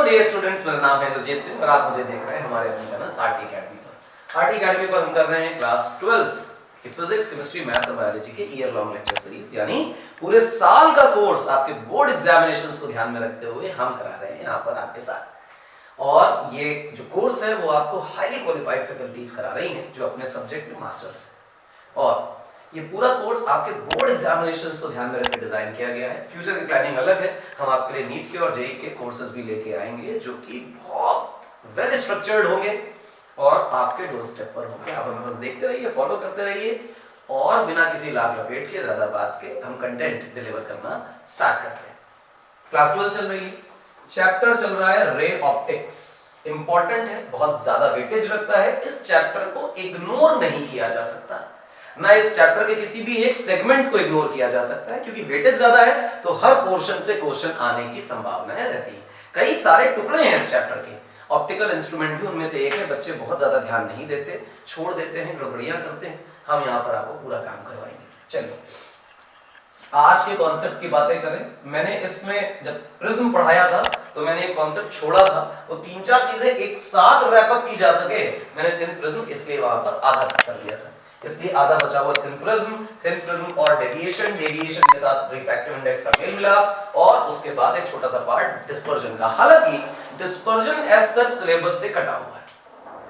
Dear students, मेरा नाम है इंद्रजीत सिंह और आप मुझे देख रहे हैं हमारे अपने चैनल आरटी अकेडमी पर। आरटी अकेडमी पर हम कर रहे हैं क्लास 12 की फिजिक्स, केमिस्ट्री, मैथ्स और बायोलॉजी के ईयर लॉन्ग लेक्चर सीरीज, यानी पूरे साल का कोर्स आपके बोर्ड एग्जामिनेशंस को ध्यान में रखते हुए हम करा रहे हैं यहाँ पर आपके साथ। और ये जो कोर्स है वो आपको हाईली क्वालिफाइड फैकल्टीज करा रही हैं जो अपने सब्जेक्ट में मास्टर्स है। और ये पूरा कोर्स आपके बोर्ड एग्जामिनेशंस को ध्यान में रखकर डिजाइन किया गया है। फ्यूचर की प्लानिंग अलग है, हम आपके लिए नीट के और जेईई के कोर्सेज भी लेके आएंगे जो कि बहुत वेल स्ट्रक्चर्ड होंगे और आपके डोर स्टेप पर होंगे। आप हमें बस देखते रहिए, फॉलो करते रहिए और बिना किसी लाभ लपेट के, ज्यादा बात के, हम कंटेंट डिलीवर करना स्टार्ट करते हैं। क्लास 12 चल रही है, चैप्टर चल रहा है रे ऑप्टिक्स। इंपॉर्टेंट है, बहुत ज्यादा वेटेज रखता है, इस चैप्टर को इग्नोर नहीं किया जा सकता, ना इस चैप्टर के किसी भी एक सेगमेंट को इग्नोर किया जा सकता है, क्योंकि वेटेज ज्यादा है तो हर पोर्शन से क्वेश्चन आने की संभावनाएं रहती है। कई सारे टुकड़े हैं इस चैप्टर के, ऑप्टिकल इंस्ट्रूमेंट भी उनमें से एक है। बच्चे बहुत ज्यादा ध्यान नहीं देते, छोड़ देते हैं, गड़बड़ियां करते हैं। हम यहाँ पर आपको पूरा काम करवाएंगे। चलिए आज के कॉन्सेप्ट की बातें करें। मैंने इसमें जब प्रिज्म पढ़ाया था तो मैंने एक कॉन्सेप्ट छोड़ा था, वो 3-4 चीजें एक साथ रैप अप की जा सके, मैंने थिन प्रिज्म इसलिए वहां पर आधा कर दिया था, इसलिए आधा बचा हुआ थिन प्रिज्म और डेविएशन के साथ रिफ्रैक्टिव इंडेक्स का मेल मिलाप, और उसके बाद एक छोटा सा पार्ट डिस्पर्जन का। हालांकि डिस्पर्जन एज सच सिलेबस से कटा हुआ है,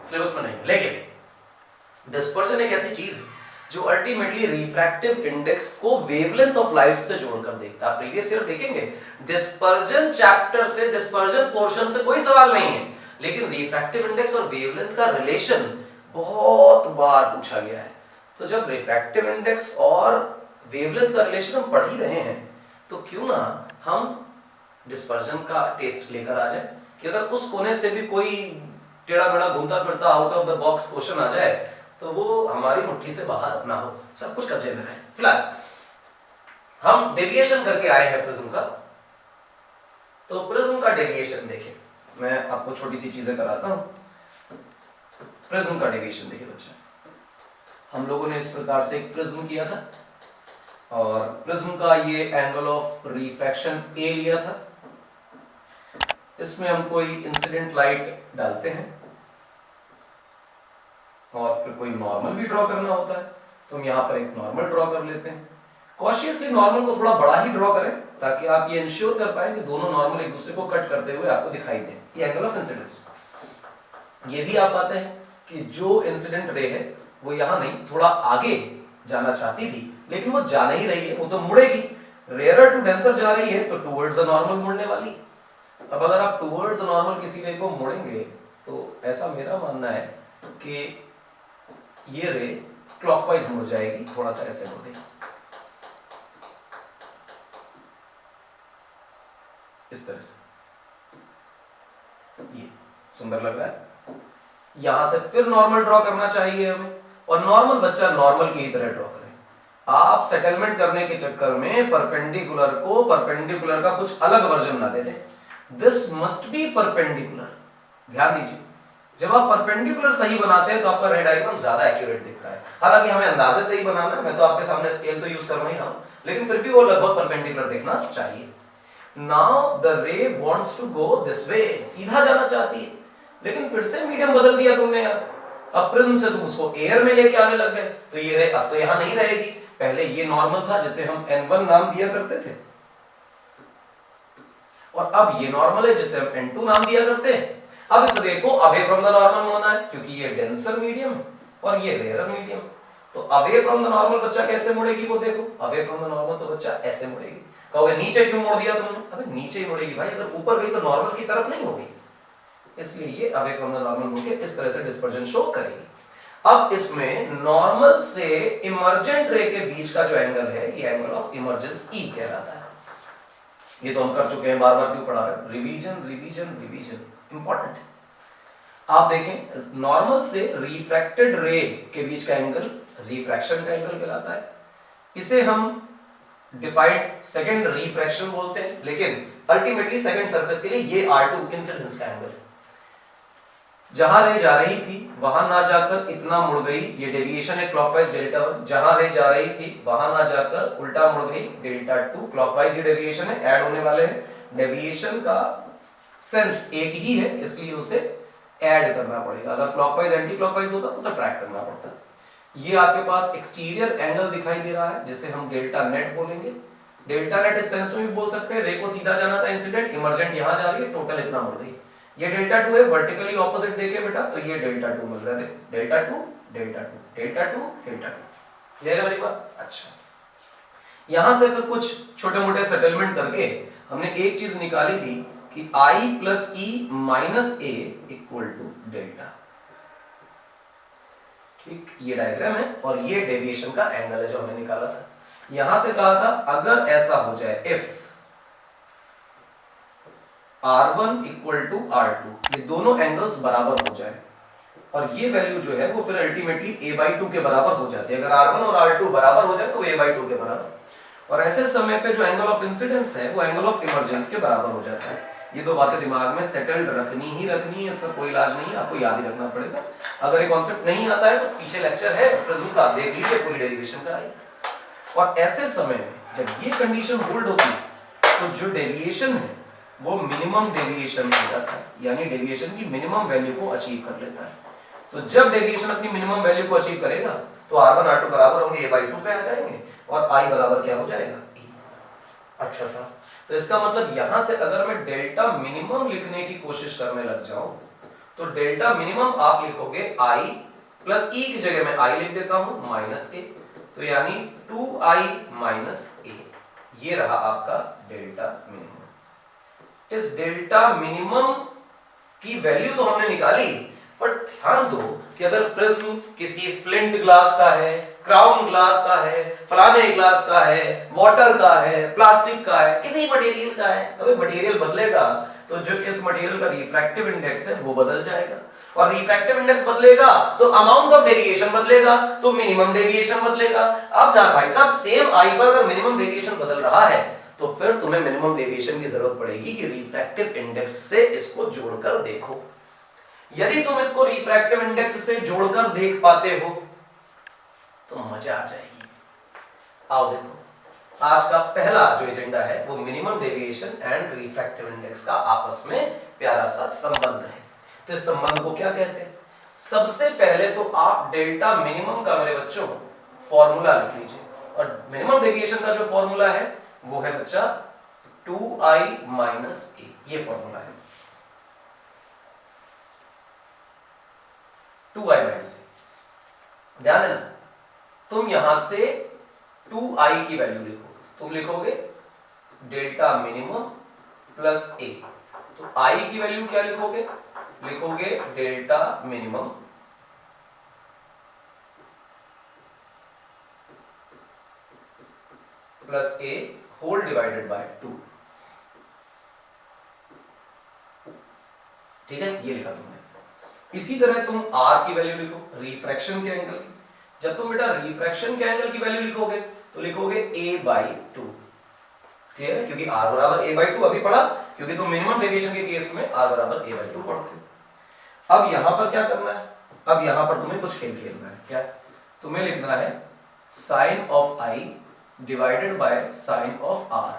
सिलेबस में नहीं, लेकिन डिस्पर्जन एक ऐसी चीज है जो अल्टीमेटली रिफ्रैक्टिव इंडेक्स को वेवलेंथ ऑफ लाइट से जोड़कर देखता है। प्रीवियस ईयर देखेंगे डिस्पर्जन चैप्टर से, डिस्पर्जन पोर्शन से कोई सवाल नहीं है, लेकिन रिफ्रैक्टिव इंडेक्स और वेवलेंथ का रिलेशन बहुत बार पूछा गया है। तो जब रिफ्रैक्टिव इंडेक्स और वेवलेंथ का रिलेशन हम पढ़ ही रहे हैं तो क्यों ना हम डिस्पर्जन का टेस्ट लेकर आ जाए कि अगर उस कोने से भी कोई टेढ़ा मेढ़ा घूमता फिरता out of the box question आ जाए तो वो हमारी मुट्ठी से बाहर ना हो, सब कुछ कब्जे में रहे। फिलहाल हम डेविएशन करके आए हैं प्रिज्म का, तो प्रिज्म का डेविएशन देखें। मैं आपको छोटी सी चीजें कराता हूं। प्रिज्म का डेविएशन देखिए बच्चा, हम लोगों ने इस प्रकार से एक प्रिज्म किया था और प्रिज्म का ये एंगल ऑफ रिफ्रैक्शन ए लिया था। इसमें हम कोई इंसिडेंट लाइट डालते हैं और फिर कोई नॉर्मल भी ड्रॉ करना होता है, तो हम यहाँ पर एक नॉर्मल ड्रॉ कर लेते हैं। कॉशियसली नॉर्मल को थोड़ा बड़ा ही ड्रॉ करें ताकि आप ये इंश्योर कर पाए कि दोनों नॉर्मल एक दूसरे को कट करते हुए आपको दिखाई दे। ये एंगल ऑफ इंसिडेंस। ये भी आप पाते हैं कि जो इंसिडेंट रे है वो यहाँ नहीं, थोड़ा आगे जाना चाहती थी लेकिन वो जा नहीं रही है, वो तो मुड़ेगी। रेयर टू डेंसर जा रही है तो टुवर्ड्स द नॉर्मल मुड़ने वाली। अब अगर आप टुवर्ड्स द नॉर्मल किसी रे को मुड़ेंगे तो ऐसा मेरा मानना है कि ये रे क्लॉकवाइज मुड़ जाएगी, थोड़ा सा ऐसे मुड़ेगी, इस तरह से। ये सुंदर लग रहा है। यहां से फिर नॉर्मल ड्रॉ करना चाहिए हमें, और नॉर्मल बच्चा नॉर्मल की ही तरह ड्रॉ करें। आप सेटलमेंट करने के चक्कर में परपेंडिकुलर का कुछ अलग वर्जन ना दे दें। This must be perpendicular. ध्यान दीजिए, जब आप परपेंडिकुलर सही बनाते हैं तो आपका रे डायग्राम ज्यादा एक्यूरेट दिखता है। हालांकि हमें अंदाजे से ही बनाना है, मैं तो आपके सामने स्केल तो यूज कर रहा हूं, लेकिन फिर भी वो लगभग परपेंडिकुलर दिखना चाहिए। Now the ray wants to go this way, सीधा जाना चाहती है, लेकिन फिर से मीडियम बदल दिया तुमने यार। अब प्रिज्म से तुम उसको एयर में लेके आने लग गए, तो ये रे अब तो यहां नहीं रहेगी। पहले ये नॉर्मल था जिसे हम n1 नाम दिया करते थे, और अब ये नॉर्मल है जिसे हम n2 नाम दिया करते हैं। अब इस रे को अवे फ्रॉम द नॉर्मल होना है क्योंकि ये डेंसर मीडियम है और ये रेयर मीडियम। तो अवे फ्रॉम द नॉर्मल बच्चा कैसे मुड़ेगी वो देखो। अवे फ्रॉम द नॉर्मल तो बच्चा ऐसे मुड़ेगी। कहोगे नीचे क्यों मोड़ दिया तुमने? अबे नीचे ही मुड़ेगी भाई, अगर ऊपर गई तो नॉर्मल की तरफ नहीं होगी, इसलिए ये अवे फ्रॉम द नॉर्मल मुड़ के इस तरह से डिस्पर्जन शो करेगी। अब इसमें नॉर्मल से इमर्जेंट रे के बीच का जो एंगल है ये एंगल ऑफ इमर्जेंस ई कहलाता है। ये तो हम कर चुके हैं, बार बार क्यों पढ़ा रहे हैं? रिवीजन इंपॉर्टेंट है। आप देखें नॉर्मल से रिफ्रैक्टेड रे के बीच का एंगल रिफ्रैक्शन का एंगल कहलाता है। इसे हम डिफाइंड सेकंड रिफ्रैक्शन बोलते हैं, लेकिन अल्टीमेटली सेकंड सरफेस के लिए ये R2 इंसिडेंस का एंगल है। जहां रे जा रही थी वहां ना जाकर इतना मुड़ गई, ये डेविएशन है क्लॉकवाइज Δ1। जहां रे जा रही थी वहां ना जाकर उल्टा मुड़ गई Δ2, क्लॉकवाइज ये डेविएशन है, ऐड होने वाले हैं। डेविएशन का सेंस एक ही है इसलिए उसे ऐड करना पड़ेगा, अगर क्लॉकवाइज एंटी क्लॉकवाइज होता तो सब्ट्रैक्ट करना पड़ता। ये आपके पास एक्सटीरियर एंगल दिखाई दे रहा है जिसे हम डेल्टा नेट बोलेंगे। डेल्टा नेट इस सेंस में भी बोल सकते हैं, रे को सीधा जाना था इंसिडेंट, इमर्जेंट यहां जा रही है, टोटल इतना मुड़ गई। ये डेल्टा 2 है, वर्टिकली ऑपोजिट देखे बेटा तो ये डेल्टा 2 मिल रहा है, delta 2 delta 2 delta 2 delta 2। Clear है मेरी बात? अच्छा, यहां से फिर कुछ छोटे मोटे सेटलमेंट करके हमने एक चीज निकाली थी कि I plus E minus A equal to delta. ठीक, ये डायग्राम है और ये डेविएशन का एंगल है जो हमने निकाला था। यहां से कहा था अगर ऐसा हो जाए, if R1 equal to R2, ये दोनों एंगल्स बराबर हो जाए और ये वैल्यू जो है वो फिर अल्टीमेटली a/2 के बराबर हो जाती है। अगर R1 और R2 बराबर हो जाए तो a/2 के बराबर, और ऐसे समय पे जो एंगल ऑफ इंसिडेंस है वो एंगल ऑफ इमर्जेंस के बराबर हो जाता है। ये दो बातें दिमाग में सेटल्ड रखनी ही रखनी है, इसका कोई इलाज नहीं है, आपको याद ही रखना पड़ेगा। अगर ये कॉन्सेप्ट नहीं आता है तो पीछे लेक्चर है प्रिज्म का, देख लीजिए, पूरी डेरिवेशन कराई। और ऐसे समय में जब ये कंडीशन होल्ड होती है तो जो डेविएशन है वो मिनिमम डेविएशन हो जाता है, यानी डेविएशन की मिनिमम वैल्यू को अचीव कर लेता है। तो जब डेविएशन अपनी मिनिमम वैल्यू को अचीव करेगा तो R1 R2 बराबर होंगे a/2 पे आ जाएंगे और I बराबर क्या हो जाएगा, E। अच्छा सर, तो इसका मतलब यहां से अगर मैं डेल्टा मिनिमम लिखने की कोशिश करने लग जाऊं तो डेल्टा मिनिमम आप लिखोगे I प्लस E की जगह मैं I लिख देता हूं माइनस A, तो यानी 2I माइनस A, ये रहा आपका डेल्टा मिनिमम। इस डेल्टा मिनिमम की वैल्यू तो हमने निकाली, पर ध्यान दो कि अगर प्रिज्म किसी फ्लिंट ग्लास का है, क्राउन ग्लास का है, फलाने ग्लास का है, वाटर का है, प्लास्टिक का है, किसी मटेरियल का है, तो मटेरियल बदलेगा तो जो इस मटेरियल का रिफ्रैक्टिव इंडेक्स है वो बदल जाएगा, और रिफ्रैक्टिव इंडेक्स बदलेगा तो अमाउंट ऑफ डेविएशन बदलेगा, तो मिनिमम डेविएशन बदलेगा। अब जान भाई साहब, सेम आई पर अगर मिनिमम डेविएशन बदल रहा है तो फिर तुम्हें मिनिमम डेविएशन की जरूरत पड़ेगी कि रिफ्रैक्टिव इंडेक्स से इसको जोड़कर देखो। यदि तुम इसको रिफ्रैक्टिव इंडेक्स से जोड़कर देख पाते हो तो मजा आ जाएगी। आओ देखो, आज का पहला जो एजेंडा है वो minimum deviation and refractive index का आपस में प्यारा सा संबंध है। तो इस संबंध को क्या कहते हैं? सबसे पहले तो आप डेल्टा मिनिमम का मेरे बच्चों फॉर्मूला लिख लीजिए, और मिनिमम डेविएशन का जो फॉर्मूला है वो है बच्चा 2I माइनस ए, ये फॉर्मूला है 2I माइनस ए। ध्यान देना, तुम यहां से 2I की वैल्यू लिखोगे, तुम लिखोगे डेल्टा मिनिमम प्लस ए, तो I की वैल्यू क्या लिखोगे? लिखोगे delta minimum plus A whole divided by 2। ठीक है, ये लिखा तुमने। इसी तरह तुम R की वैल्यू लिखो, रिफ्रैक्शन के एंगल की। जब तुम बेटा रिफ्रैक्शन के एंगल की वैल्यू लिखोगे तो लिखोगे a/2। क्लियर है? क्योंकि R बराबर a/2 अभी पढ़ा, क्योंकि तुम मिनिमम डेविएशन के केस में R बराबर a/2 पढ़ते हो। अब यहां पर क्या करना है? अब यहां पर तुम्हें कुछ खेल खेलना है। क्या? तुम्हें लिखना है sine of I divided by sine of R।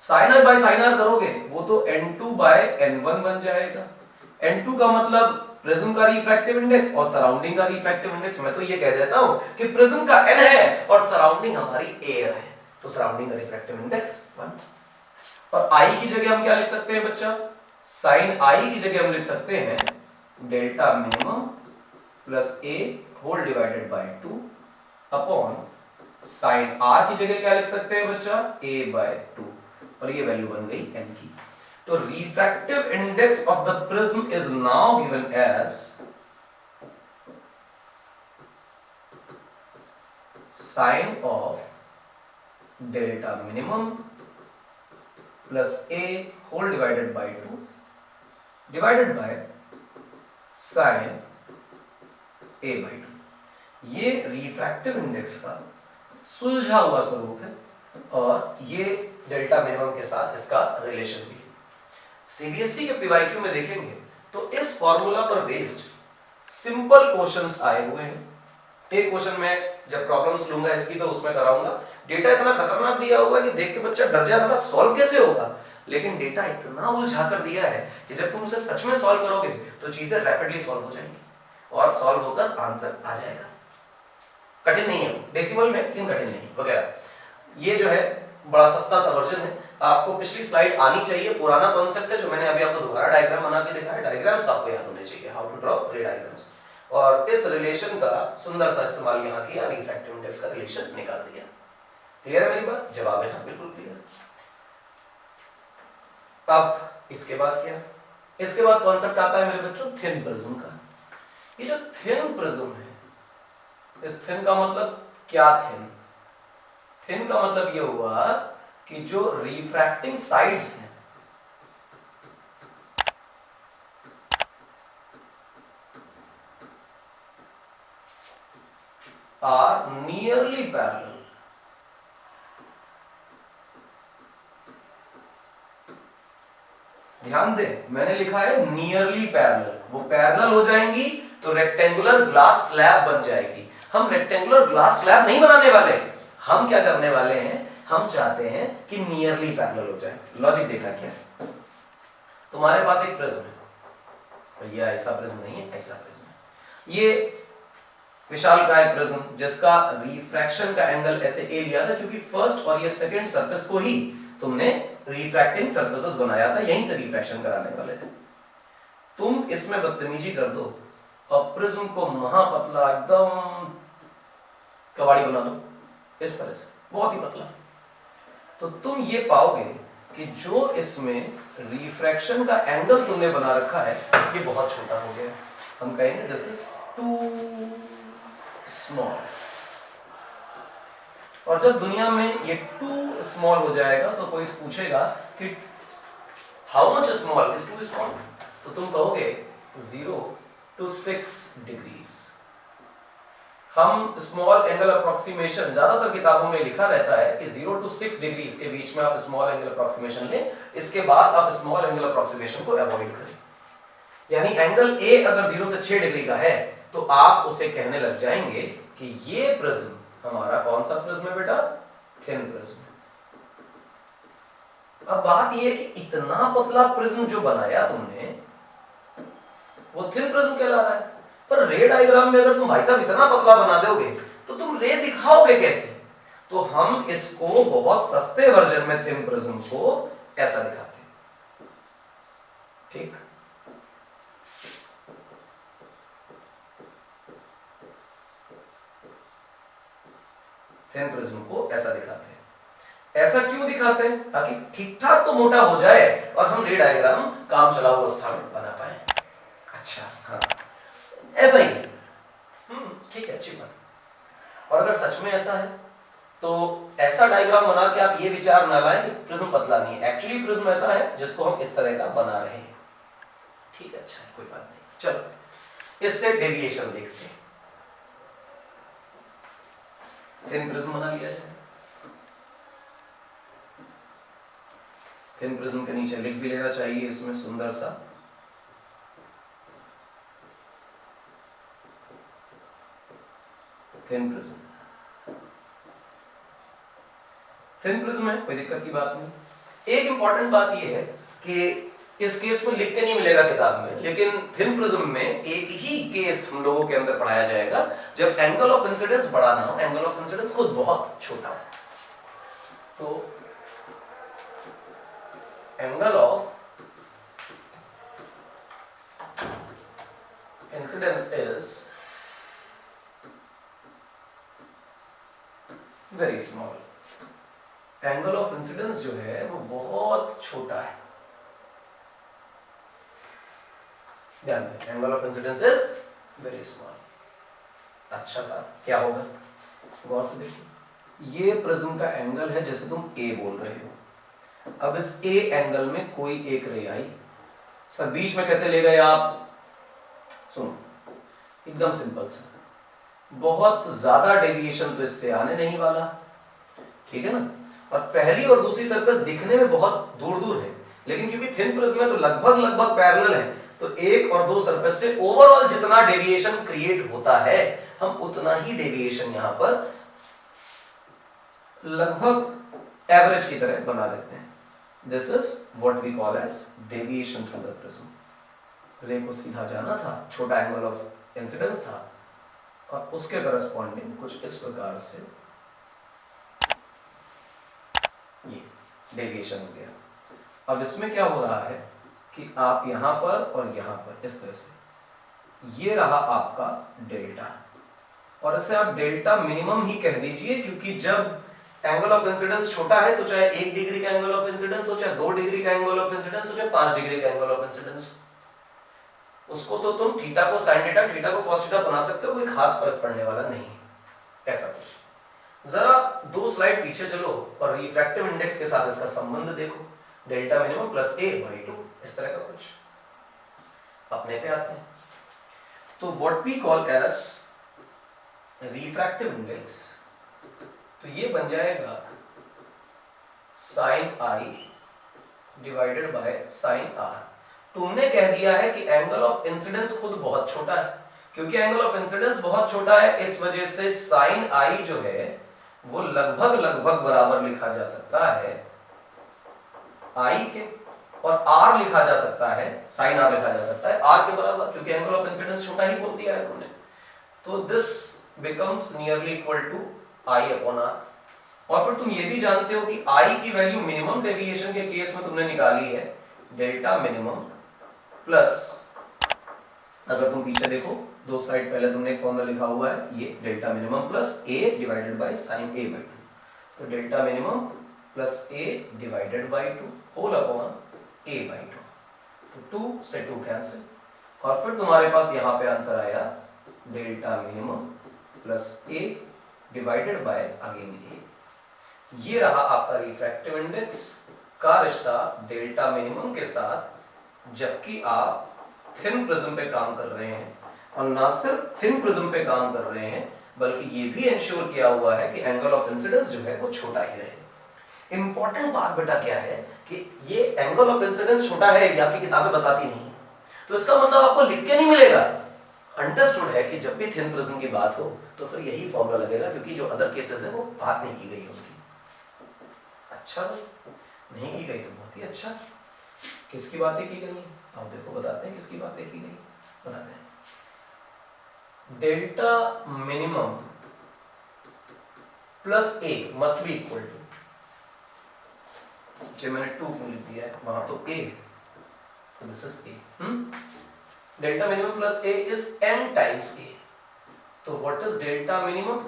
Sine I by sine R करोगे वो तो n2 बाय n1 बन जाएगा। n2 का मतलब प्रिज्म का रिफ्रैक्टिव इंडेक्स और सराउंडिंग का रिफ्रैक्टिव इंडेक्स। मैं तो ये कह देता हूं कि प्रिज्म का n है और सराउंडिंग हमारी एयर है, तो सराउंडिंग का रिफ्रैक्टिव इंडेक्स 1। और I की जगह हम क्या लिख सकते हैं बच्चा? साइन I की जगह हम लिख सकते हैं delta minimum plus a whole divided by 2 upon sine R की जगह क्या लिख सकते हैं बच्चा? a/2, और ये वैल्यू बन गई n की। तो refractive index of the prism is now given as sine of delta minimum plus a whole divided by 2 divided by sine a/2। ये रिफ्रैक्टिव इंडेक्स का सुलझा हुआ स्वरूप है और ये डेल्टा मिनिमम के साथ इसका रिलेशन भी है। सीबीएसई के पीवाईक्यू में देखेंगे तो इस फॉर्मूला पर बेस्ड सिंपल क्वेश्चंस आए हुए हैं। एक क्वेश्चन में जब प्रॉब्लम्स लूंगा इसकी तो उसमें कराऊंगा। डेटा इतना खतरनाक दिया हुआ है कि देख के बच्चा डर जाए, साला सॉल्व कैसे होगा, लेकिन डेटा इतना उलझा कर दिया है कि जब तुम उसे सच में सॉल्व करोगे तो चीजें रैपिडली सॉल्व हो जाएंगी और सॉल्व होकर आंसर आ जाएगा। कठिन नहीं है, डेसिमल में लेकिन कठिन नहीं वगैरह। ये जो है बड़ा सस्ता सा वर्जन है। आपको पिछली स्लाइड आनी चाहिए, पुराना कॉन्सेप्ट है जो मैंने अभी आपको दोबारा डायग्राम बना के दिखाया। डायग्राम्स तो आपको याद होने चाहिए, how to draw ray diagrams, और इस रिलेशन का सुंदर सा इस्तेमाल यहाँ किया, रिफ्रैक्टिव इंडेक्स का रिलेशन निकाल दिया। क्लियर है मेरी बात? जवाब है हाँ, बिल्कुल क्लियर। अब इसके बाद क्या? इसके बाद कॉन्सेप्ट आता है मेरे बच्चों थिन प्रिज्म का। ये जो थिन प्रिज्म है, इस थिन का मतलब क्या? थिन का मतलब ये हुआ कि जो रिफ्रैक्टिंग साइड्स हैं आर नियरली पैरेलल। ध्यान दे, मैंने लिखा है नियरली पैरेलल। वो पैरेलल हो जाएंगी तो रेक्टेंगुलर ग्लास स्लैब बन जाएगी। हम रेक्टेंगुलर ग्लास स्लैब नहीं बनाने वाले, हम क्या करने वाले हैं, हम चाहते हैं कि नियरली पैरेलल हो जाए। लॉजिक देखना क्या है। तुम्हारे पास एक प्रिज्म है, भैया ऐसा प्रिज्म नहीं है, ऐसा प्रिज्म है। ये विशालकाय प्रिज्म जिसका रिफ्रैक्शन का एंगल ऐसे ए लिया था, क्योंकि फर्स्ट और ये सेकंड सरफेस को ही तुमने रिफ्रैक्टिंग सरफेसेस बनाया था, यहीं से रिफ्रैक्शन कराने वाले थे। तुम इसमें बदतमीजी कर दो और प्रिज्म को महापतला एकदम कबाड़ी बना दो, इस तरह से बहुत ही पतला, तो तुम ये पाओगे कि जो इसमें रिफ्रैक्शन का एंगल तुमने बना रखा है ये बहुत छोटा हो गया। हम कहेंगे दिस इज टू स्मॉल। और जब दुनिया में ये टू स्मॉल हो जाएगा तो कोई पूछेगा कि how much small is too small, तो तुम कहोगे 0 to 6 डिग्रीज। हम स्मॉल एंगल अप्रोक्सीमेशन, ज्यादातर किताबों में लिखा रहता है कि 0 to 6 डिग्रीज के बीच में आप स्मॉल एंगल अप्रोक्सीमेशन लें, इसके बाद आप स्मॉल एंगल अप्रोक्सीमेशन को अवॉइड करें। यानी एंगल ए अगर 0 से 6 डिग्री का है तो आप उसे कहने लग जाएंगे कि ये प्रिज्म हमारा कौन सा प्रिज्म है बेटा? Thin prism. अब बात ये है कि इतना पतला प्रिज्म जो बनाया तुमने वो थिन प्रिज्म कहला रहा है, पर रे डायग्राम में अगर तुम भाई साहब इतना पतला बना दोगे तो तुम रे दिखाओगे कैसे? तो हम इसको बहुत सस्ते वर्जन में थिन प्रिज्म को ऐसा दिखाते हैं। ठीक, थिन प्रिज्म को ऐसा दिखाते हैं। ऐसा क्यों दिखाते हैं? ताकि ठीक ठाक तो मोटा हो जाए और हम रे डायग्राम काम चलाऊ अवस्था में बना पाए। अच्छा हाँ, ऐसा ही है। ठीक है, अच्छी बात। और अगर सच में ऐसा है तो ऐसा डायग्राम बना के आप ये विचार ना लाएं कि प्रिज्म पतला नहीं है। एक्चुअली प्रिज्म ऐसा है जिसको हम इस तरह का बना रहे हैं। ठीक है, अच्छा है, कोई बात नहीं। चलो इससे डेविएशन देखते हैं। थिन प्रिज्म बना लिया जाए। थिन प्रिज्म के नीचे लिख भी लेना चाहिए इसमें सुंदर सा थिन प्रिज्म। थिन प्रिज्म है, कोई दिक्कत की बात नहीं। एक इंपॉर्टेंट बात यह है कि इस केस में लिख के नहीं मिलेगा किताब में, लेकिन थिन प्रिज्म में एक ही केस हम लोगों के अंदर पढ़ाया जाएगा जब एंगल ऑफ इंसिडेंस बड़ा ना हो, एंगल ऑफ इंसिडेंस खुद बहुत छोटा हो। तो angle of incidence is very small. Angle of incidence जो है वो बहुत छोटा है। ध्यान दें, angle of incidence is very small. अच्छा सा क्या होगा, गौर से देखिए। ये प्रिज्म का एंगल है जैसे तुम ए बोल रहे हो। अब इस ए एंगल में कोई एक रे आई, सर बीच में कैसे ले गए आप? सुनो, एकदम सिंपल सा, बहुत ज्यादा डेविएशन तो इससे आने नहीं वाला, ठीक है ना। और पहली और दूसरी सरफेस दिखने में बहुत दूर दूर है, लेकिन क्योंकि थिन प्रिज्म है तो लगभग पैरेलल है, तो एक और दो सरफेस से ओवरऑल जितना डेविएशन क्रिएट होता है हम उतना ही डेविएशन यहां पर लगभग एवरेज की तरह बना देते हैं। This is what we call as deviation through the prism. Ray को सीधा जाना था, छोटा एंगल ऑफ इंसिडेंस था और उसके करस्पॉन्डिंग कुछ इस प्रकार से ये डेविएशन हो गया। अब इसमें क्या हो रहा है कि आप यहां पर और यहां पर इस तरह से, ये रहा आपका डेल्टा, और इसे आप डेल्टा मिनिमम ही कह दीजिए, क्योंकि जब एंगल ऑफ इंसिडेंस छोटा है तो चाहे 1 डिग्री का एंगल ऑफ इंसिडेंस हो, चाहे 2 डिग्री का एंगल ऑफ इंसिडेंस हो, चाहे 5 डिग्री का एंगल ऑफ इंसिडेंस, उसको तो तुम थीटा को साइन थीटा, थीटा को कॉस थीटा बना सकते हो, कोई खास फर्क पड़ने वाला नहीं है ऐसा कुछ। जरा 2 स्लाइड पीछे चलो और रिफ्रैक्टिव इंडेक्स के साथ इसका संबंध देखो, delta minimum plus a by 2, इस तरह का कुछ। अपने पे आते हैं, तो what we call as refractive index, तो ये बन जाएगा sine i divided by sine r। तुमने कह दिया है कि एंगल ऑफ इंसिडेंस खुद बहुत छोटा है, क्योंकि एंगल ऑफ इंसिडेंस बहुत छोटा है इस वजह से साइन i जो है वो लगभग बराबर लिखा जा सकता है i के, और r लिखा जा सकता है, साइन r लिखा जा सकता है r के बराबर, क्योंकि एंगल ऑफ इंसिडेंस छोटा ही बोल दिया है तुमने। तो this becomes nearly equal to i upon r। और फिर तुम ये भी जानते हो कि i की वैल्यू मिनिमम डेविएशन के केस में तुमने निकाली है डेल्टा मिनिमम प्लस, अगर तुम पीछे देखो 2 स्लाइड पहले तुमने एक फॉर्मूला लिखा हुआ है, ये delta minimum plus a divided by sine a by 2, तो delta minimum plus a divided by 2 whole upon a by 2, तो 2 से 2 कैंसिल, और फिर तुम्हारे पास यहाँ पे आंसर आया delta minimum plus a divided bye again a। ये रहा आपका रिफ्रैक्टिव इंडेक्स का रिश्ता डेल्टा मिनिमम के साथ, जबकि आप थिन प्रिज्म पे काम कर रहे हैं, और ना सिर्फ थिन प्रिज्म पे काम कर रहे हैं बल्कि ये भी इंश्योर किया हुआ है कि एंगल ऑफ इंसिडेंस जो है वो छोटा ही रहे। इंपॉर्टेंट बात बेटा क्या है कि ये एंगल ऑफ इंसिडेंस छोटा है, ये आपकी किताबें बताती नहीं है, तो इसका मतलब आपको लिख के नहीं मिलेगा। अंडरस्टूड है कि जब भी थिन प्रिज्म की बात हो तो फिर यही फॉर्मूला लगेगा, क्योंकि जो अदर केसेस है वो बात नहीं की गई होगी। अच्छा, नहीं की गई तो बहुत ही अच्छा। किसकी बातें की गई? अब देखो बताते हैं किसकी बातें की गई, बताते हैं। Delta minimum plus a must be equal to, जो मैंने 2 क्यों लिख दिया है, वहां तो a है, तो this is a। Delta minimum plus a is n times a, तो what is delta minimum?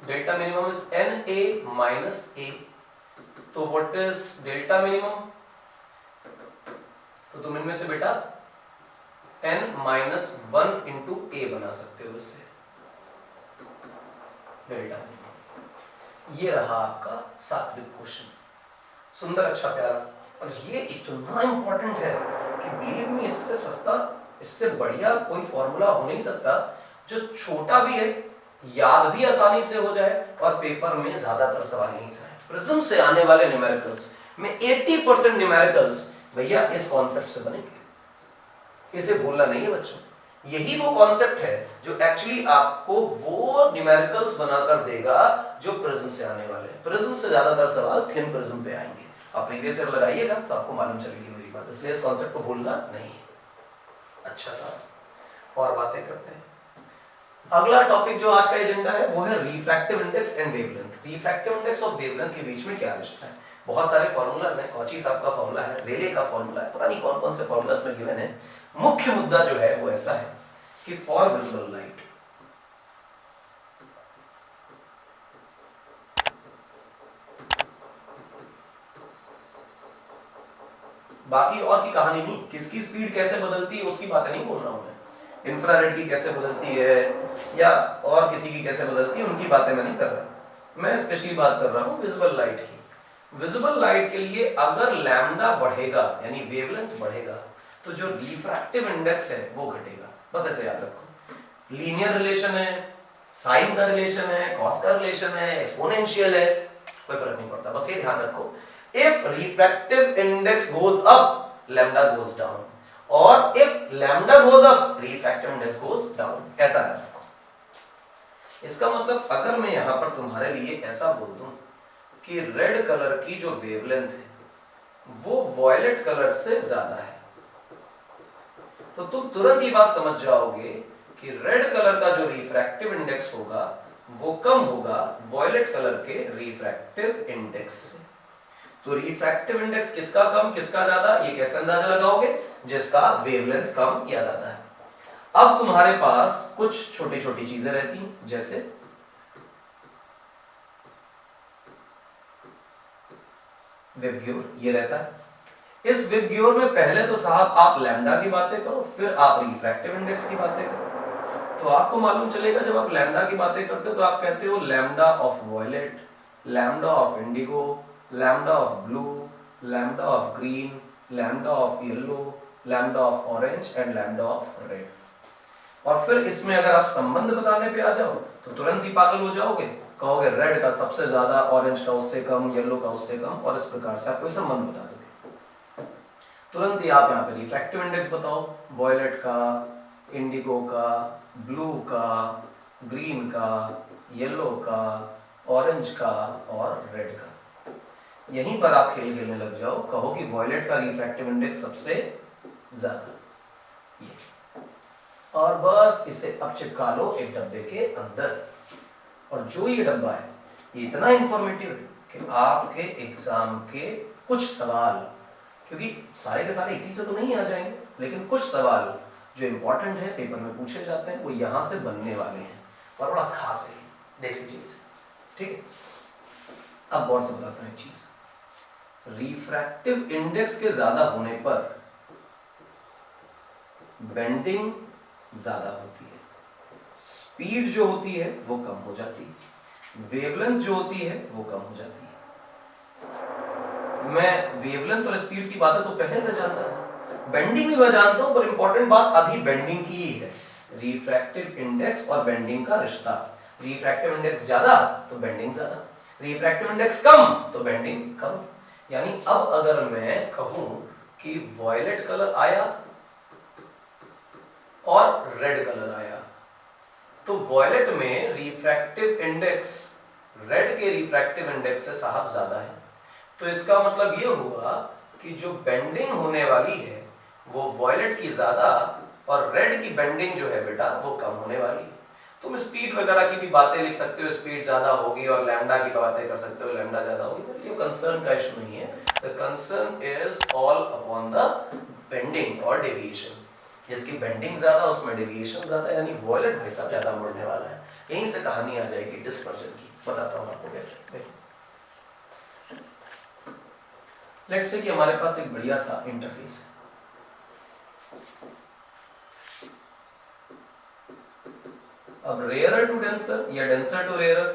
Delta minimum is na minus a, तो व्हाट इज डेल्टा मिनिमम? तो तुम इनमें से बेटा n माइनस 1 इंटू a बना सकते हो इससे डेल्टा मिनिमम। ये रहा आपका सात्विक क्वेश्चन, सुंदर अच्छा प्यारा, और ये इतना इंपॉर्टेंट है कि बिलीव मी, इससे सस्ता, इससे बढ़िया कोई फॉर्मूला हो नहीं सकता, जो छोटा भी है, याद भी आसानी से हो जाए और पेपर में ज्यादातर सवाल यहीं से आए। प्रिज्म से आने वाले न्यूमेरिकल्स में 80% न्यूमेरिकल्स भैया इस कॉन्सेप्ट से बनेंगे, इसे भूलना नहीं है बच्चों। यही वो कॉन्सेप्ट है जो एक्चुअली आपको वो न्यूमेरिकल्स बनाकर देगा जो प्रिज्म से आने वाले हैं। प्रिज्म से ज्यादातर सवाल थिन प्रिज्म पे आएंगे, आप प्रीवियस ईयर लगाइएगा तो आपको मालूम चलेगी मेरी बात, इसलिए इस कॉन्सेप्ट को भूलना नहीं है। अच्छा साहब, और बातें करते हैं। अगला टॉपिक जो आज का एजेंडा है वो है refractive index and wavelength. Refractive index और वेवलेंथ के बीच में क्या रिश्ता है? बहुत सारे फॉर्मूलाज हैं, कॉची साहब का फॉर्मूला है, रेले का फॉर्मूला है, पता नहीं कौन कौन से फॉर्मूलाज में गिवन है। मुख्य मुद्दा जो है वो ऐसा है कि फॉर विजिबल लाइट बाकी और की कहानी नहीं, किसकी स्पीड कैसे बदलती है उसकी बातें नहीं बोल रहा हूं मैं, इंफ्रारेड की कैसे बदलती है या और किसी की कैसे बदलती है उनकी बातें मैं नहीं कर रहा, मैं स्पेशली बात कर रहा हूं विजिबल लाइट की। विजिबल लाइट के लिए अगर लैम्डा बढ़ेगा यानी वेवलेंथ बढ़ेगा तो जो रिफ्रैक्टिव इंडेक्स है वो घटेगा। बस ऐसे याद रखो, लीनियर रिलेशन है, साइन का रिलेशन है, कॉस का रिलेशन है, एक्सपोनेंशियल है, कोई फर्क नहीं पड़ता, बस ये ध्यान रखो। If refractive index goes up, lambda goes down, और if lambda goes up, refractive index goes down, ऐसा है। इसका मतलब अगर मैं यहां पर तुम्हारे लिए ऐसा बोल दूं कि रेड कलर की जो वेवलेंथ है वो वॉयलेट कलर से ज्यादा है, तो तुम तुरंत ही बात समझ जाओगे कि रेड कलर का जो रिफ्रैक्टिव इंडेक्स होगा वो कम होगा वॉयलेट कलर के रिफ्रैक्टिव इंडेक्स से। तो रिफ्रैक्टिव इंडेक्स किसका कम किसका ज्यादा, ये कैसे अंदाजा लगाओगे, जिसका वेवलेंथ कम या ज्यादा है। अब तुम्हारे पास कुछ छोटी छोटी चीजें रहती हैं, जैसे विबग्योर ये रहता है। इस विबग्योर में पहले तो साहब आप लैम्डा की बातें करो, फिर आप रिफ्रैक्टिव इंडेक्स की बातें करो। तो आपको मालूम चलेगा जब आप लैम्डा की बातें करते हो तो आप कहते हो lambda of violet, lambda of indigo, lambda of blue, lambda of green, lambda of yellow, lambda of orange and lambda of red. और फिर इसमें अगर आप संबंध बताने पे आ जाओ तो तुरंत ही पागल हो जाओगे, कहोगे रेड का सबसे ज्यादा, ऑरेंज का उससे कम, येलो का उससे कम, और इस प्रकार से आप कोई संबंध बता दोगे। तुरंत ही आप यहाँ पे रिफ्रैक्टिव इंडेक्स बताओ, वॉयलेट का, इंडिगो का, ब्लू का, ग्रीन का, येलो का, ऑरेंज का और रेड का। यहीं पर आप खेल खेलने लग जाओ, कहो कि वॉयलेट का रिफ्रैक्टिव इंडेक्स सबसे ज्यादा, ये, और बस इसे अब चिपका लो एक डब्बे के अंदर। और जो ये डब्बा है ये इतना इंफॉर्मेटिव है कि आपके एग्जाम के कुछ सवाल, क्योंकि सारे के सारे इसी से तो नहीं आ जाएंगे, लेकिन कुछ सवाल जो इंपॉर्टेंट है पेपर में पूछे जाते हैं वो यहां से बनने वाले हैं और बड़ा खास है, देख लीजिए इसे, ठीक है। अब गौर से बताता हूं एक चीज, रिफ्रैक्टिव इंडेक्स के ज्यादा होने पर बेंडिंग ज्यादा होती है, स्पीड जो होती है वो कम हो जाती है, वेवलेंथ जो होती है वो कम हो जाती है। मैं वेवलेंथ और स्पीड की बातें तो पहले से जानता था, बेंडिंग भी मैं जानता हूं, पर इंपॉर्टेंट बात अभी बेंडिंग की ही है। रिफ्रैक्टिव इंडेक्स और बेंडिंग का रिश्ता, रिफ्रैक्टिव इंडेक्स ज्यादा तो बेंडिंग ज्यादा, रिफ्रैक्टिव इंडेक्स कम तो बेंडिंग कम। यानी अब अगर मैं कहूं कि वॉयलेट कलर आया और रेड कलर आया, तो वॉयलेट में रिफ्रैक्टिव इंडेक्स रेड के रिफ्रैक्टिव इंडेक्स से साहब ज्यादा है, तो इसका मतलब ये हुआ कि जो बेंडिंग होने वाली है वो वॉयलेट की ज्यादा और रेड की बेंडिंग जो है बेटा वो कम होने वाली है। तुम स्पीड वगैरह की भी बातें लिख सकते हो, स्पीड ज्यादा होगी, और लैम्डा की बातें कर सकते हो, लैम्डा ज्यादा होगी, ये कंसर्न का इशू नहीं है। The concern is all upon the bending और डेविएशन। जिसकी बेंडिंग ज्यादा उसमें डेविएशन ज्यादा, यानी वॉयलेट भाई साहब ज्यादा मुड़ने वाला है। यहीं से कहानी आ जाएगी डिस्पर्जन की, बताता हूं आपको कैसे। देखो लेट्स से कि हमारे पास एक बढ़िया सा इंटरफेस है, अब रेयरर टू डेंसर या डेंसर टू रेयरर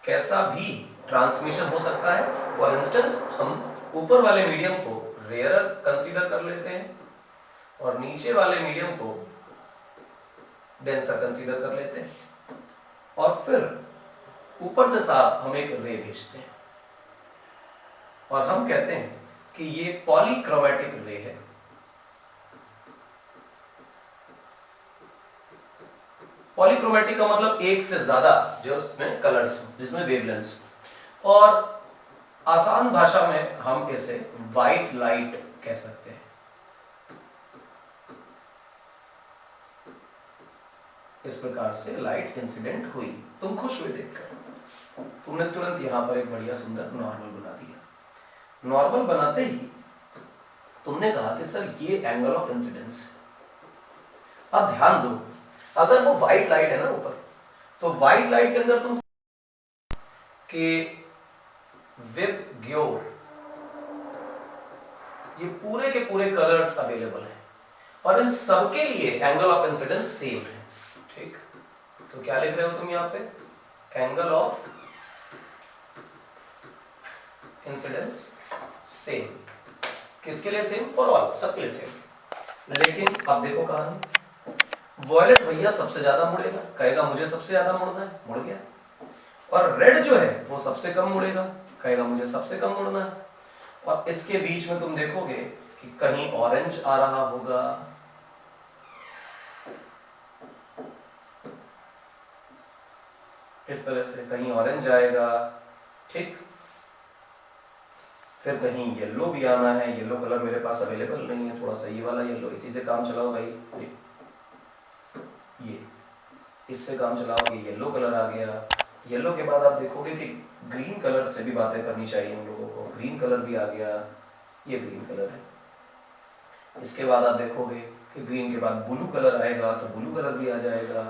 कैसा भी ट्रांसमिशन हो सकता है। फॉर इंस्टेंस हम ऊपर वाले मीडियम को रेयरर कंसीडर कर लेते हैं और नीचे वाले मीडियम को डेंसर कंसीडर कर लेते हैं, और फिर ऊपर से साफ हम एक रे भेजते हैं और हम कहते हैं कि ये पॉलीक्रोमैटिक रे है। पॉलीक्रोमैटिक का मतलब एक से ज्यादा जिसमें कलर्स, जिसमें वेवलेंथ्स, और आसान भाषा में हम इसे व्हाइट लाइट कह सकते हैं। इस प्रकार से लाइट इंसिडेंट हुई, तुम खुश हुए देखकर, तुमने तुरंत यहां पर एक बढ़िया सुंदर नॉर्मल बना दिया। नॉर्मल बनाते ही तुमने कहा कि सर ये एंगल ऑफ इंसिडेंस। अब ध्यान दो, अगर वो व्हाइट लाइट है ना ऊपर, तो व्हाइट लाइट के अंदर तुम के विबग्योर ये पूरे के पूरे कलर्स अवेलेबल हैं और इन सबके लिए एंगल ऑफ इंसिडेंस सेम है, ठीक। तो क्या लिख रहे हो तुम यहां पे, एंगल ऑफ इंसिडेंस सेम। किसके लिए सेम, फॉर ऑल, सबके लिए सेम। लेकिन अब देखो कहानी, वॉयलेट भैया सबसे ज्यादा मुड़ेगा, कहेगा मुझे सबसे ज्यादा मुड़ना है, मुड़ गया। और रेड जो है वो सबसे कम मुड़ेगा, कहेगा मुझे सबसे कम मुड़ना है। और इसके बीच में तुम देखोगे कि कहीं ऑरेंज आ रहा होगा, इस तरह से कहीं ऑरेंज आएगा, ठीक। फिर कहीं येलो भी आना है, येलो कलर मेरे पास अवेलेबल नहीं है, थोड़ा सा ये वाला येलो, इसी से काम चलाओ भाई, ये इससे काम चलाओ, ये येलो कलर आ गया। येलो के बाद आप देखोगे कि ग्रीन कलर से भी बातें करनी चाहिए हम लोगों को, ग्रीन कलर भी आ गया, ये ग्रीन कलर है। इसके बाद आप देखोगे कि ग्रीन के बाद ब्लू कलर आएगा, तो ब्लू कलर भी आ जाएगा।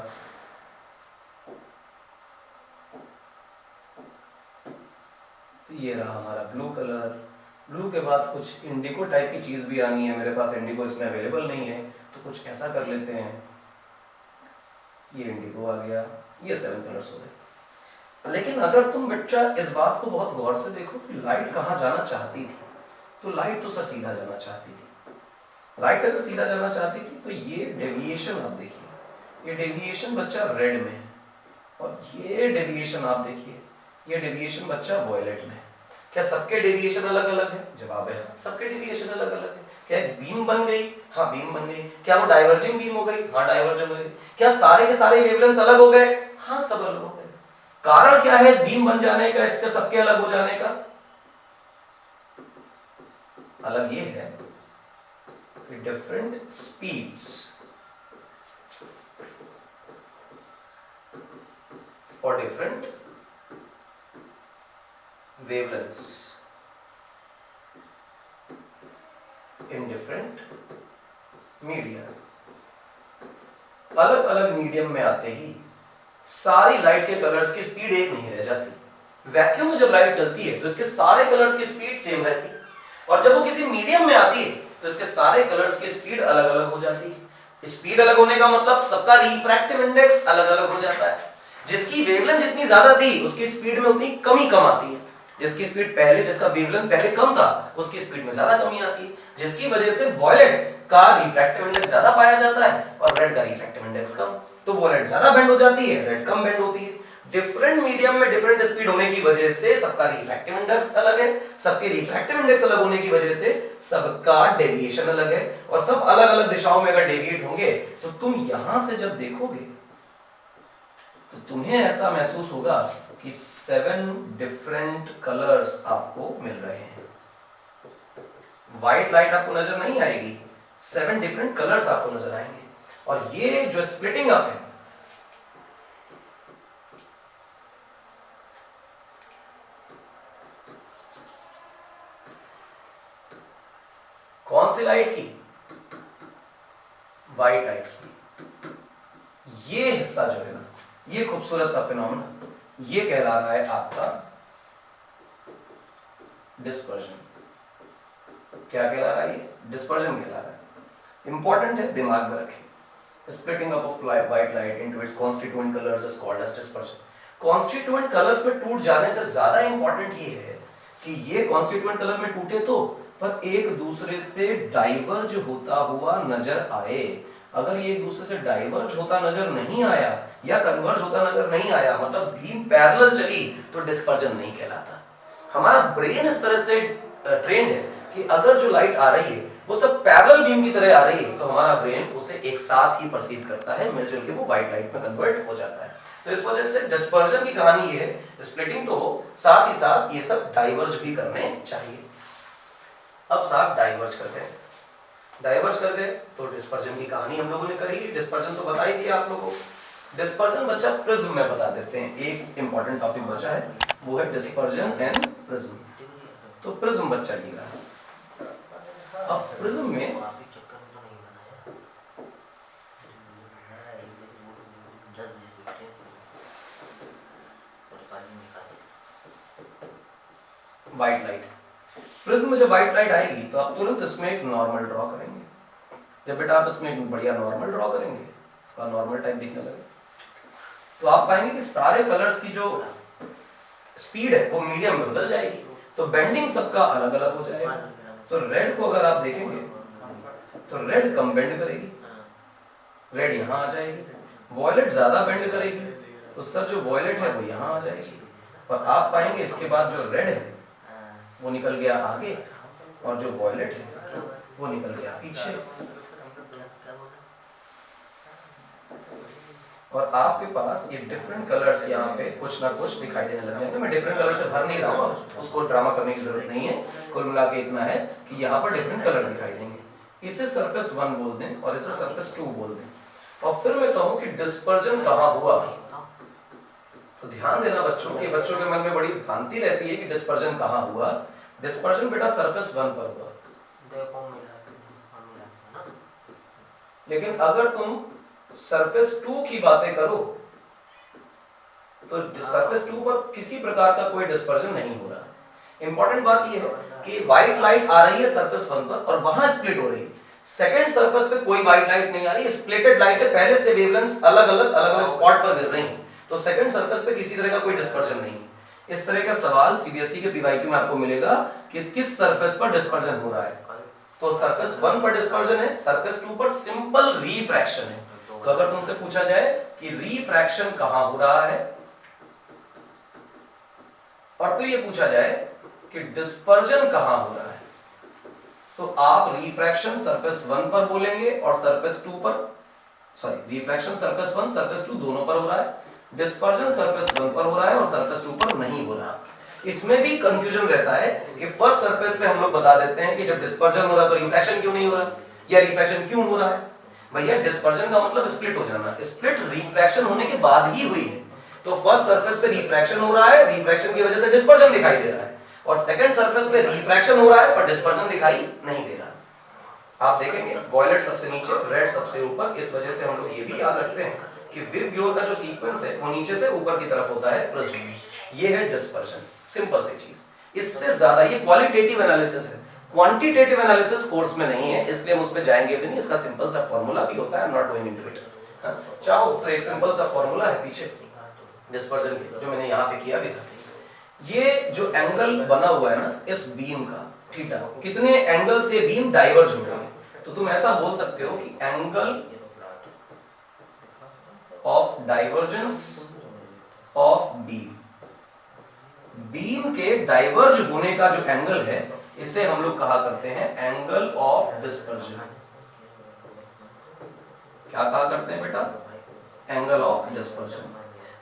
तो ये रहा हमारा ब्लू कलर। ब्लू के बाद कुछ इंडिगो टाइप की चीज भी आनी है, मेरे पास इंडिगो इसमें अवेलेबल नहीं है, तो कुछ ऐसा कर लेते हैं, ये इंडिगो आ गया। ये 7 कलर्स हो गए। लेकिन अगर तुम बच्चा इस बात को बहुत गौर से देखो कि लाइट कहाँ जाना चाहती थी, तो लाइट तो सर सीधा जाना चाहती थी। लाइट अगर सीधा जाना चाहती थी तो ये डेविएशन आप देखिए, ये डेविएशन बच्चा रेड में है, और ये डेविएशन आप देखिए, ये डेविएशन बच्चा वॉयलेट में है। क्या सबके डेविएशन अलग अलग है? जवाब है हाँ, सबके डेविएशन अलग अलग है। क्या एक बीम बन गई? हाँ बीम बन गई। क्या वो डाइवर्जिंग बीम हो गई? हाँ डाइवर्जिंग हो गई। क्या सारे के सारे वेवलेंथ अलग हो गए? हाँ सब अलग हो गए। कारण क्या है इस बीम बन जाने का, इसके सबके अलग हो जाने का? अलग ये है कि different speeds for different wavelengths in different media। अलग अलग मीडियम में आते ही सारी लाइट के कलर्स की स्पीड एक नहीं रह जाती। वैक्यूम में जब लाइट चलती है तो इसके सारे कलर्स की स्पीड सेम रहती है, और जब वो किसी मीडियम में आती है तो इसके सारे कलर्स की स्पीड अलग अलग हो जाती है। स्पीड अलग होने का मतलब सबका रिफ्रैक्टिव इंडेक्स अलग अलग हो जाता है। जिसकी वेवलेंथ जितनी ज्यादा थी उसकी स्पीड में उतनी कमी कम आती है, जिसकी स्पीड पहले, जिसका वेवलेंथ पहले कम था उसकी स्पीड में ज्यादा कमी आती है, जिसकी वजह से वॉयलेट का रिफ्रैक्टिव इंडेक्स ज्यादा पाया जाता है और रेड का रिफ्रैक्टिव इंडेक्स कम। तो वॉयलेट ज्यादा बेंड हो जाती है, रेड कम बेंड होती है। डिफरेंट मीडियम में डिफरेंट स्पीड होने की वजह से सबका रिफ्रैक्टिव इंडेक्स अलग है, सबके रिफ्रैक्टिव इंडेक्स अलग होने की वजह से सबका डेविएशन अलग है, और सब अलग अलग दिशाओं में अगर डेविएट होंगे तो तुम यहां से जब देखोगे तो तुम्हें ऐसा महसूस होगा कि 7 डिफरेंट कलर्स आपको मिल रहे हैं। व्हाइट लाइट आपको नजर नहीं आएगी, 7 डिफरेंट कलर्स आपको नजर आएंगे। और ये जो स्प्लिटिंग अप है, कौन सी लाइट की? व्हाइट लाइट की। ये हिस्सा जो है ना, ये खूबसूरत सा फिनोमेना, ये कहला रहा है आपका डिस्पर्जन। क्या कहला रहा है? ये डिस्पर्जन कहला रहा है। इंपॉर्टेंट है, दिमाग में रखें। Splitting up of white light into its constituent colours is called as dispersion. Constituent colours में टूट जाने से ज्यादा इंपॉर्टेंट ये है कि ये कॉन्स्टिट्यूएंट कलर में टूटे तो पर एक दूसरे से डाइवर्ज होता हुआ नजर आए। अगर ये एक दूसरे से डाइवर्ज होता नजर नहीं आया या कन्वर्ज होता नजर नहीं आया, मतलब बीम पैरेलल चली, तो डिस्पर्जन नहीं कहलाता। हमारा ब्रेन इस तरह से ट्रेंड है कि अगर जो लाइट आ रही है वो सब पैरेलल बीम की तरह आ रही है तो हमारा ब्रेन उसे एक साथ ही परसीव करता है, मिलजुल के वो व्हाइट लाइट में कन्वर्ट हो जाता है। तो इस वजह से डिस्पर्जन की कहानी ये है, स्प्लिटिंग तो हो, साथ ही साथ ये सब डाइवर्ज भी करने चाहिए। अब साथ डाइवर्ज करते हैं, डाइवर्ज कर गए तो डिस्पर्जन की कहानी हम लोगों ने करी। डिस्पर्जन तो बता ही दिया आप लोगों को। डिस्पर्जन बच्चा प्रिज्म में बता देते हैं, एक इंपॉर्टेंट टॉपिक बचा है, वो है डिस्पर्जन एंड प्रिज्म। तो प्रिज्म बच्चा लिख रहा है। अब प्रिज्म में व्हाइट लाइट, प्रिज्म में जब व्हाइट लाइट आएगी तो आप तुरंत इसमें एक नॉर्मल ड्रॉ करेंगे। जब बेटा आप इसमें एक बढ़िया नॉर्मल ड्रॉ करेंगे तो नॉर्मल टाइप दिखने लगे, तो आप पाएंगे कि सारे कलर्स की जो स्पीड है वो मीडियम में बदल जाएगी, तो बेंडिंग सबका अलग अलग हो जाएगा। तो रेड को अगर आप देखेंगे तो रेड कम बेंड करेगी, रेड यहाँ आ जाएगी। वॉयलेट ज्यादा बेंड करेगी, तो सर जो वॉयलेट है वो यहाँ आ जाएगी। और आप पाएंगे इसके बाद जो रेड है वो निकल गया आगे, और जो वॉयलेट है वो निकल गया पीछे। और आपके पास ये डिफरेंट कलर्स यहाँ पे कुछ ना कुछ दिखाई देने लग जाएंगे। मैं डिफरेंट कलर से भर नहीं रहा हूँ, उसको ड्रामा करने की जरूरत नहीं है। कुल मिला के इतना है कि यहाँ पर डिफरेंट कलर दिखाई देंगे। इसे सरफेस 1 बोल दें और इसे सरफेस 2 बोल दें। और फिर मैं कहूँ कि डिस्पर्जन कहाँ हुआ, तो ध्यान देना बच्चों के मन में बड़ी भ्रांति रहती है कि डिस्पर्जन कहाँ हुआ। डिस्पर्जन बेटा सरफेस 1 पर हुआ। लेकिन अगर तुम सरफेस 2 की बातें करो तो सरफेस 2 पर किसी प्रकार का कोई डिस्पर्जन नहीं हो रहा। इंपॉर्टेंट बात यह है कि व्हाइट लाइट आ रही है सरफेस 1 पर और वहां स्प्लिट हो रही है। सेकंड सरफेस पे कोई व्हाइट लाइट नहीं आ रही, स्प्लिटेड लाइट है, पहले से वेवलेंथ्स अलग-अलग स्पॉट पर गिर रही हैं, तो सेकंड सरफेस पे किसी तरह का कोई डिस्पर्जन नहीं है। इस तरह का सवाल सीबीएसई के पीवाईक्यू में आपको मिलेगा कि किस सरफेस पर डिस्पर्जन हो रहा है। तो सरफेस 1 पर डिस्पर्जन है, सरफेस 2 पर सिंपल रिफ्रैक्शन है। तो अगर तुमसे पूछा जाए कि रिफ्रैक्शन कहां हो रहा है और फिर यह पूछा जाए कि डिस्पर्जन कहां हो रहा है, तो आप रिफ्रैक्शन सरफेस 1 पर बोलेंगे और सरफेस 2 पर, रिफ्रैक्शन सरफेस 1 सरफेस 2 दोनों पर हो रहा है, डिस्पर्जन सरफेस 1 पर हो रहा है और सरफेस 2 पर नहीं हो रहा। इसमें भी कंफ्यूजन रहता है कि फर्स्ट सरफेस पे हम लोग बता देते हैं कि जब डिस्पर्जन हो रहा है तो रिफ्रैक्शन क्यों नहीं हो रहा, या रिफ्रैक्शन क्यों हो रहा है। भैया डिस्पर्जन का मतलब स्प्लिट हो जाना, स्प्लिट रिफ्रैक्शन होने के बाद ही हुई है। तो फर्स्ट सरफेस पे रिफ्रैक्शन हो रहा है, रिफ्रैक्शन की वजह से डिस्पर्जन दिखाई दे रहा है, और सेकंड सरफेस पे रिफ्रैक्शन हो रहा है पर डिस्पर्जन दिखाई नहीं दे रहा। आप देखेंगे वॉयलेट सबसे नीचे, रेड सबसे ऊपर। इस वजह से हम लोग ये भी याद रखते हैं कि विबग्योर का जो सीक्वेंस है वो नीचे से ऊपर की तरफ होता है प्रिज्म। ये है डिस्पर्जन, सिंपल सी चीज। इससे ज्यादा ये क्वालिटेटिव एनालिसिस है, क्वांटिटेटिव एनालिसिस कोर्स में नहीं है, इसलिए हम उस पे जाएंगे भी नहीं। इसका सिंपल सा फार्मूला भी होता है, नॉट गोइंग इनटू इट। चाहो तो एक सिंपल सा फार्मूला है पीछे डिस्पर्जन के, जो मैंने यहाँ पे किया भी था। ये जो एंगल बना हुआ है ना इस बीम का थीटा, कितने एंगल से बीम डाइवर्ज हो रही है, तो तुम ऐसा बोल सकते हो कि angle of divergence of beam, beam के डाइवर्ज होने का जो एंगल है इसे हम लोग कहा करते हैं एंगल ऑफ डिस्पर्जन। क्या कहा करते हैं बेटा, एंगल ऑफ डिस्पर्जन।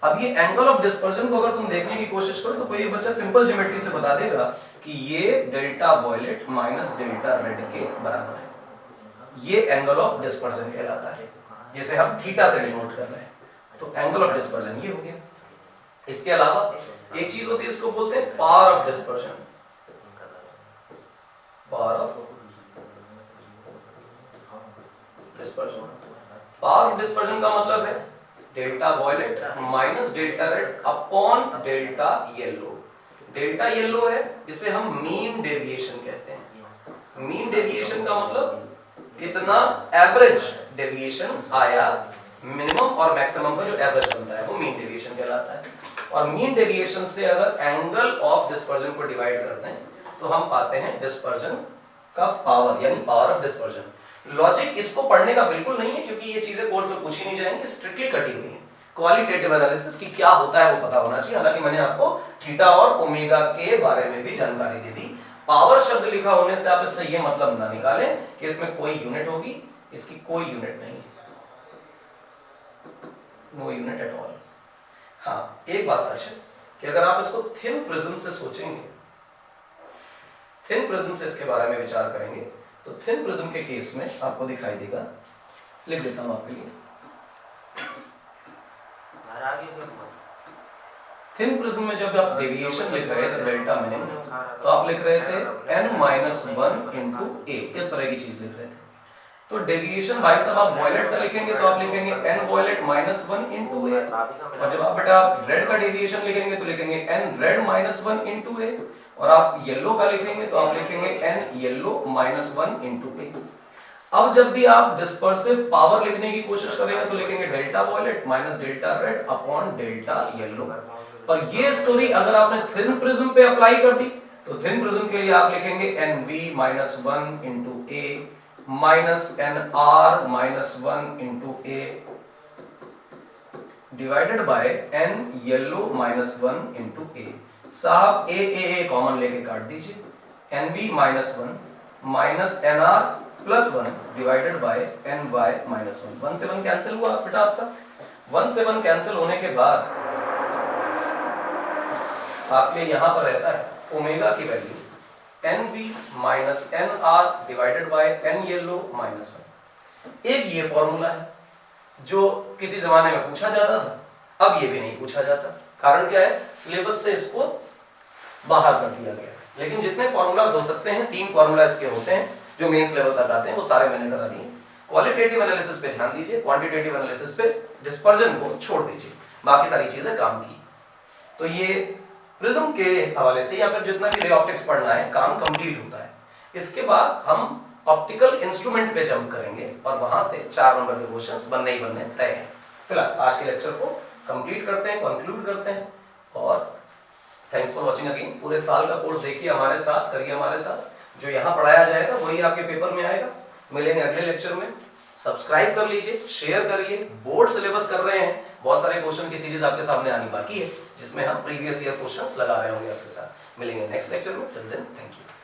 अब ये एंगल ऑफ डिस्पर्जन को अगर तुम देखने की कोशिश करो तो कोई बच्चा सिंपल ज्योमेट्री से बता देगा कि ये delta violet minus delta red के बराबर है। ये एंगल ऑफ डिस्पर्जन कहलाता है, जिसे हम थीटा से डिनोट कर रहे हैं। तो एंगल ऑफ डिस्पर्जन ये हो गया। इसके अलावा एक चीज होती है, इसको बोलते हैं power of dispersion. Power of dispersion, power of dispersion का मतलब है delta violet minus delta red upon delta yellow. Delta yellow है, इसे हम मीन डेविएशन कहते हैं। मीन डेविएशन का मतलब कितना एवरेज डेविएशन आया, मिनिमम और मैक्सिमम का जो एवरेज बनता है वो मीन डेविएशन कहलाता है। और मीन डेविएशन से अगर एंगल ऑफ डिस्पर्जन को डिवाइड करते हैं तो हम पाते हैं डिस्पर्जन का पावर, यानी पावर ऑफ डिस्पर्जन। लॉजिक इसको पढ़ने का बिल्कुल नहीं है, क्योंकि ये चीजें कोर्स में पूछी नहीं जाएंगी, स्ट्रिक्टली कटी हुई है। क्वालिटेटिव एनालिसिस की क्या होता है वो पता होना चाहिए। हालांकि मैंने आपको थीटा और ओमेगा के बारे में भी जानकारी दे दी। पावर शब्द लिखा होने से आप इससे ये मतलब ना निकालें कि इसमें कोई यूनिट होगी, इसकी कोई यूनिट नहीं है, नो यूनिट एट ऑल। हाँ, एक बात सच है कि अगर आप इसको थिन प्रिज्म से सोचेंगे, थिन प्रिज्म से इसके बारे में विचार करेंगे, तो थिन प्रिज्म के केस में आपको दिखाई देगा, लिख देता हूं आपके लिए। थिन प्रिज्म में जब आप डेविएशन लिख रहे थे डेल्टा मिनिमम, तो आप लिख रहे थे n-1 इंटू a, इस तरह की चीज लिख रहे थे। तो डेविएशन भाई साहब आप वॉयलेट का लिखेंगे तो आप लिखेंगे n वॉयलेट -1 इंटू a, और जब आप बेटा रेड का डेविएशन लिखेंगे तो लिखेंगे n रेड -1 इंटू a, और आप येलो का लिखेंगे तो आप लिखेंगे n येलो -1 इंटू a। अब जब भी आप डिस्पर्सिव पावर लिखने की कोशिश करेंगे तो लिखेंगे delta violet minus delta red upon delta yellow. पर ये स्टोरी अगर आपने थिन प्रिज्म पे अप्लाई कर दी तो थिन प्रिज्म के लिए आप लिखेंगे nV-1 into a minus nR-1 into a divided bye n yellow -1 into a। साहब a कॉमन लेके काट दीजिए, nV-1 minus nR+1 divided by ny-1, 1 से 1 कैंसिल हुआ बेटा आपका। 1 से 1 कैंसिल होने के बाद आपके यहां पर रहता है ओमेगा की value NV minus NR divided by N yellow minus 1। एक ये फॉर्मूला है जो किसी जमाने में पूछा जाता था, अब ये भी नहीं पूछा जाता। कारण क्या है, सिलेबस से इसको बाहर कर दिया गया। लेकिन जितने फॉर्मूलाज हो सकते हैं, 3 फॉर्मूला इसके होते हैं जो मेंस लेवल तक आते हैं, वो सारे मैंने करा दिए। क्वालिटेटिव एनालिसिस पे ध्यान दीजिए, क्वांटिटेटिव एनालिसिस पे डिस्पर्जन को छोड़ दीजिए, बाकी सारी चीजें काम की। तो ये प्रिज्म के हवाले से या फिर जितना भी रे ऑप्टिक्स पढ़ना है, काम कंप्लीट होता है। इसके बाद हम ऑप्टिकल इंस्ट्रूमेंट पे जंप करेंगे और वहां से 4 नंबर के क्वेश्चंस बनने ही बनने तय है। फिलहाल आज के लेक्चर को कंप्लीट करते हैं, कंक्लूड करते हैं और थैंक्स फॉर वॉचिंग अगेन। पूरे साल का कोर्स देखिए हमारे साथ, करिए हमारे साथ। जो यहाँ पढ़ाया जाएगा वही आपके पेपर में आएगा। मिलेंगे अगले लेक्चर में। सब्सक्राइब कर लीजिए, शेयर करिए। बोर्ड सिलेबस कर रहे हैं, बहुत सारे क्वेश्चन की सीरीज आपके सामने आनी बाकी है जिसमें हम प्रीवियस ईयर क्वेश्चंस लगा रहे होंगे आपके साथ। मिलेंगे नेक्स्ट लेक्चर में। Till then thank you.